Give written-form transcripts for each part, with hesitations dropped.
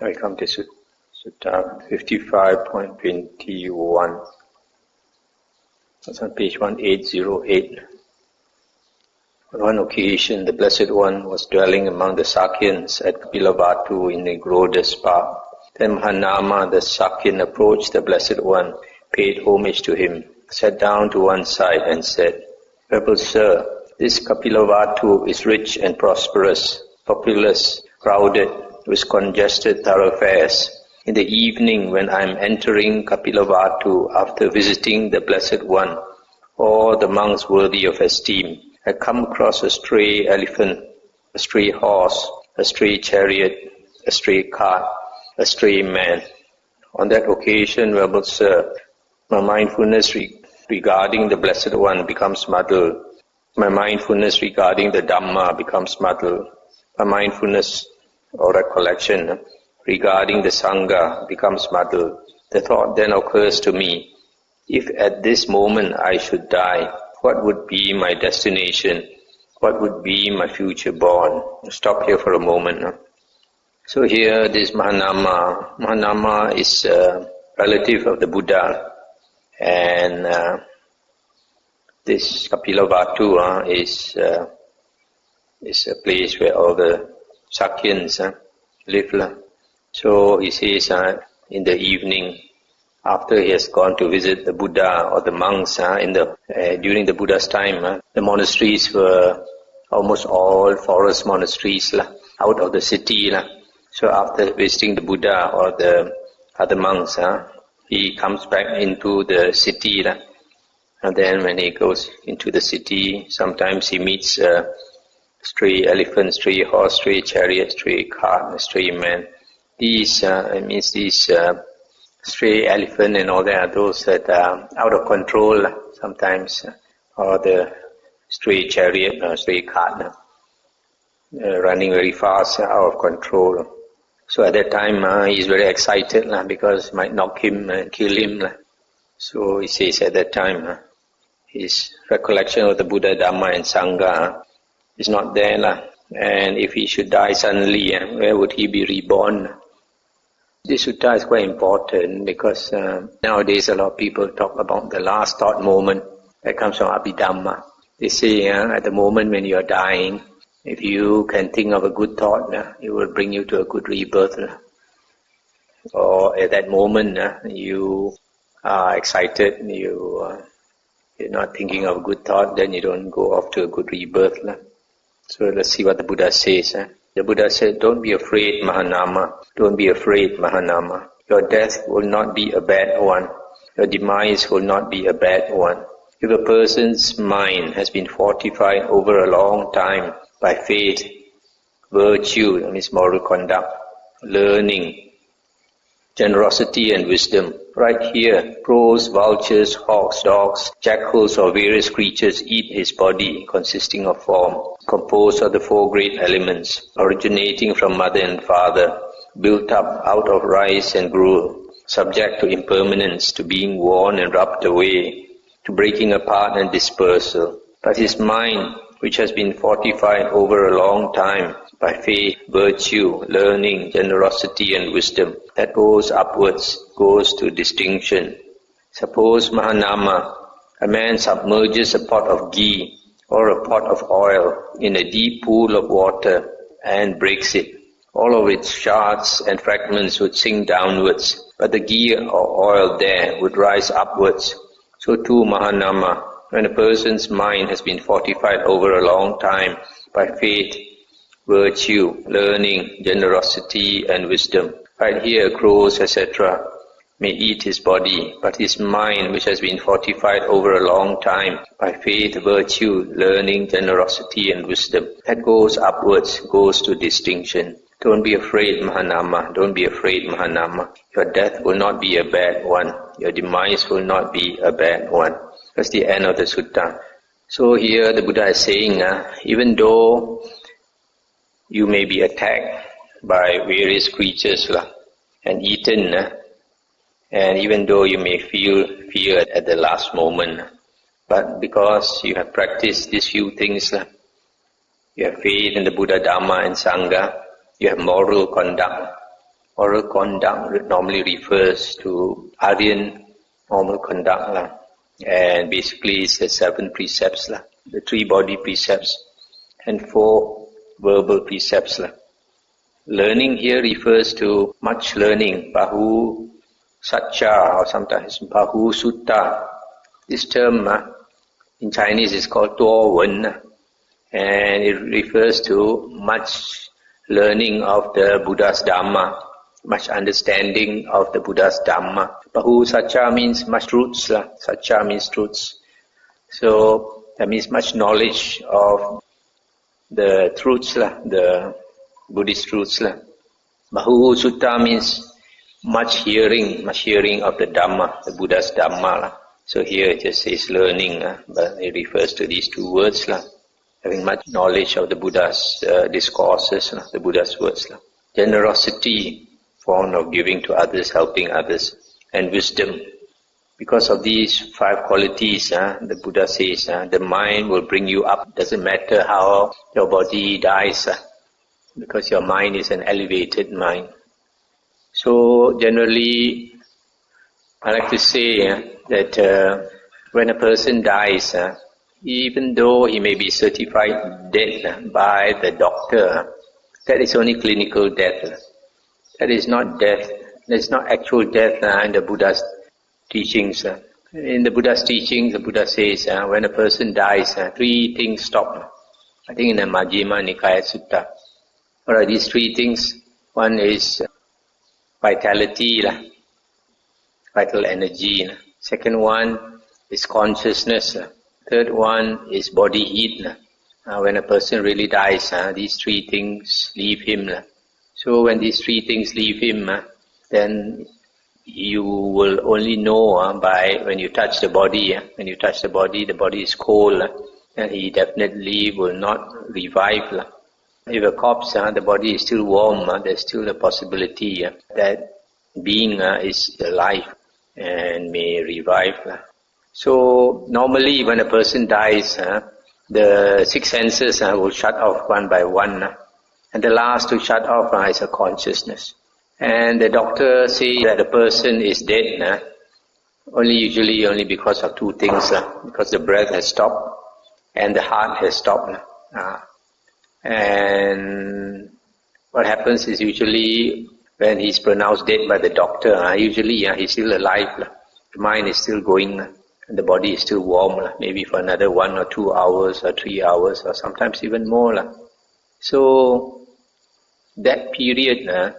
I come to Sutta 55.21. That's on page 1808. On one occasion, the Blessed One was dwelling among the Sakyans at Kapilavatthu in the Grodas Park. Then Mahanama, the Sakyan, approached the Blessed One, paid homage to him, sat down to one side and said, "Venerable Sir, this Kapilavatthu is rich and prosperous, populous, crowded, with congested thoroughfares. In the evening, when I am entering Kapilavatthu after visiting the Blessed One, or the monks worthy of esteem, I come across a stray elephant, a stray horse, a stray chariot, a stray cart, a stray man. On that occasion, Venerable Sir, my mindfulness regarding the Blessed One becomes muddled. My mindfulness regarding the Dhamma becomes muddled. My mindfulness or recollection regarding the Sangha becomes muddled. The thought then occurs to me, if at this moment I should die, what would be my destination? What would be my future born?" Stop here for a moment. So here this Mahanama is a relative of the Buddha, and this Kapilavatthu is a place where all the Sakyans live. So he says in the evening, after he has gone to visit the Buddha or the monks during the Buddha's time, the monasteries were almost all forest monasteries out of the city. So after visiting the Buddha or the other monks, he comes back into the city. And then when he goes into the city, sometimes he meets a stray elephant, stray horse, stray chariot, stray cart, stray man. These stray elephant and all that are those that are out of control sometimes, or the stray chariot or stray cart running very fast, out of control. So at that time he is very excited because it might knock him and kill him. So he says at that time his recollection of the Buddha, Dhamma and Sangha is not there. And if he should die suddenly, where would he be reborn? This sutta is quite important because nowadays a lot of people talk about the last thought moment that comes from Abhidhamma. They say at the moment when you are dying, if you can think of a good thought, it will bring you to a good rebirth. Or at that moment you are excited, you're not thinking of a good thought, then you don't go off to a good rebirth. So let's see what the Buddha says. The Buddha said, "Don't be afraid, Mahanama. Don't be afraid, Mahanama. Your death will not be a bad one. Your demise will not be a bad one. If a person's mind has been fortified over a long time by faith, virtue, that means moral conduct, learning, generosity and wisdom. Right here, crows, vultures, hawks, dogs, jackals or various creatures eat his body consisting of form, composed of the four great elements, originating from mother and father, built up out of rice and gruel, subject to impermanence, to being worn and rubbed away, to breaking apart and dispersal. But his mind, which has been fortified over a long time by faith, virtue, learning, generosity and wisdom, that goes upwards, goes to distinction. Suppose, Mahanama, a man submerges a pot of ghee or a pot of oil in a deep pool of water and breaks it. All of its shards and fragments would sink downwards, but the ghee or oil there would rise upwards. So too, Mahanama, when a person's mind has been fortified over a long time by faith, virtue, learning, generosity and wisdom. Right here, crows, etc. may eat his body, but his mind, which has been fortified over a long time by faith, virtue, learning, generosity and wisdom, that goes upwards, goes to distinction. Don't be afraid, Mahanama. Don't be afraid, Mahanama. Your death will not be a bad one. Your demise will not be a bad one. That's the end of the sutta. So here the Buddha is saying, even though you may be attacked by various creatures and eaten, and even though you may feel fear at the last moment, but because you have practiced these few things, you have faith in the Buddha, Dhamma and Sangha, you have moral conduct, Oral conduct normally refers to Aryan normal conduct, and basically it's the 7 precepts, the 3 body precepts and 4 verbal precepts. Learning here refers to much learning, Bahu Satcha, or sometimes Bahu Sutta. This term in Chinese is called Tuo Wen, and it refers to much learning of the Buddha's Dhamma, much understanding of the Buddha's Dhamma. Bahu Satcha means much truths, Satcha means truths. So that means much knowledge of the truths, the Buddhist truths. Bahu Sutta means much hearing of the Dhamma, the Buddha's Dhamma. So here it just says learning, but it refers to these 2 words, having much knowledge of the Buddha's discourses, the Buddha's words. Generosity, form of giving to others, helping others, and wisdom. Because of these 5 qualities, the Buddha says, the mind will bring you up. Doesn't matter how your body dies, because your mind is an elevated mind. So generally, I like to say that when a person dies, even though he may be certified dead by the doctor, that is only clinical death. That is not death. That is not actual death in the Buddha's teachings. In the Buddha's teachings, the Buddha says when a person dies, 3 things stop. I think in the Majjhima Nikaya Sutta. What are these 3 things? One is vitality, vital energy. Second one is consciousness. Third one is body heat. When a person really dies, these 3 things leave him. So when these 3 things leave him, then you will only know by when you touch the body. When you touch the body is cold, and he definitely will not revive. If a corpse, the body is still warm, there's still a possibility that being is alive and may revive. So normally when a person dies, the 6 senses will shut off one by one, and the last to shut off is a consciousness. And the doctor says that the person is dead usually only because of 2 things, because the breath has stopped and the heart has stopped. And what happens is usually when he's pronounced dead by the doctor, usually he's still alive. The mind is still going, and the body is still warm, maybe for another 1 or 2 hours or 3 hours or sometimes even more. So that period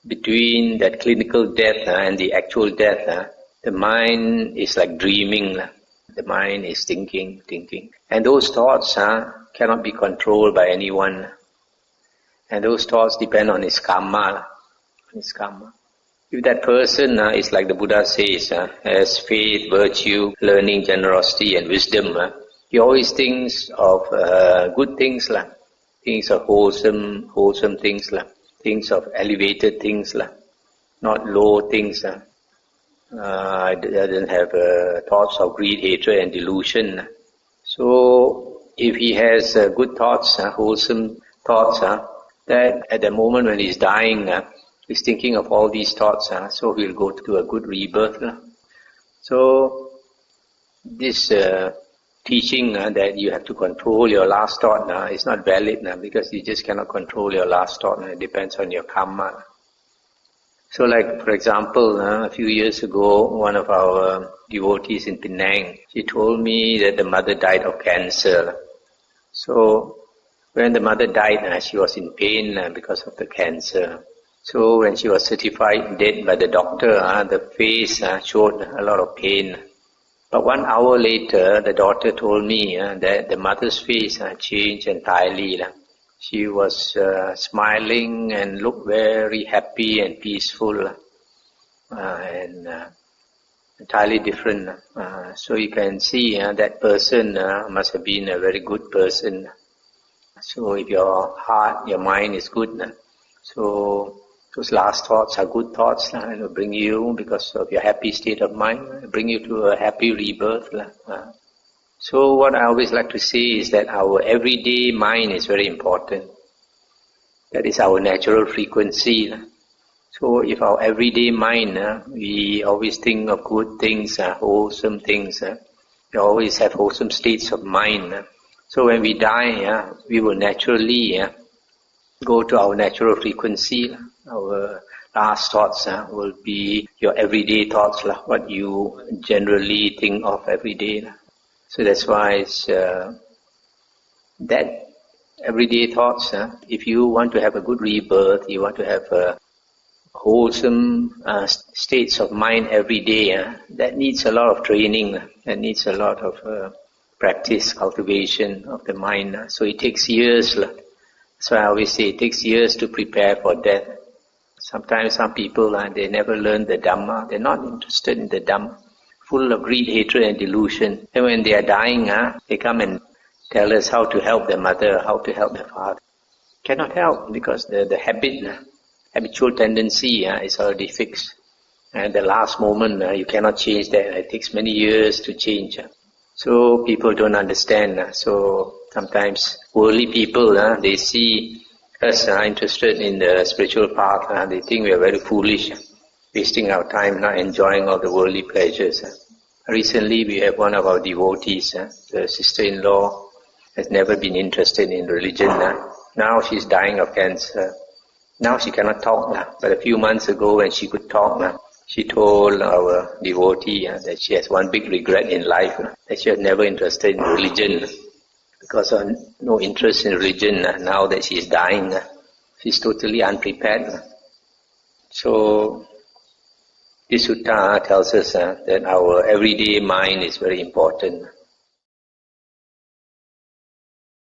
between that clinical death and the actual death, the mind is like dreaming. The mind is thinking. And those thoughts cannot be controlled by anyone. And those thoughts depend on his kamma. If that person is like the Buddha says, has faith, virtue, learning, generosity and wisdom, he always thinks of good things, things of wholesome things, things of elevated things, not low things. Doesn't have thoughts of greed, hatred and delusion. So if he has good thoughts, wholesome thoughts, that at the moment when he's dying, he's thinking of all these thoughts, so he'll go to a good rebirth. So this teaching that you have to control your last thought is not valid because you just cannot control your last thought. It depends on your kamma. So like for example, a few years ago, one of our devotees in Penang, she told me that the mother died of cancer. So when the mother died, she was in pain because of the cancer. So when she was certified dead by the doctor, the face showed a lot of pain. But 1 hour later, the daughter told me that the mother's face changed entirely. She was smiling and looked very happy and peaceful, and entirely different. So you can see that person must have been a very good person. So if your heart, your mind is good, so those last thoughts are good thoughts, and will bring you, because of your happy state of mind, bring you to a happy rebirth. So what I always like to say is that our everyday mind is very important. That is our natural frequency. So if our everyday mind, we always think of good things, wholesome things, we always have wholesome states of mind. So when we die, we will naturally go to our natural frequency. Our last thoughts will be your everyday thoughts, what you generally think of every day. So that's why it's, that everyday thoughts, if you want to have a good rebirth, you want to have a wholesome states of mind every day, that needs a lot of training, that needs a lot of practice, cultivation of the mind. So it takes years. That's why I always say it takes years to prepare for death. Sometimes some people, they never learn the Dhamma, they're not interested in the Dhamma, full of greed, hatred and delusion. And when they are dying, they come and tell us how to help their mother, how to help their father. Cannot help because the habitual tendency is already fixed. And the last moment, you cannot change that. It takes many years to change. So people don't understand. So sometimes worldly people, they see us interested in the spiritual path. They think we are very foolish, wasting our time, not enjoying all the worldly pleasures. Recently, we have one of our devotees, the sister-in-law, has never been interested in religion. Now she's dying of cancer. Now she cannot talk, but a few months ago when she could talk, she told our devotee that she has one big regret in life, that she was never interested in religion. Because of no interest in religion, now that she is dying, she's totally unprepared. So this sutta tells us that our everyday mind is very important.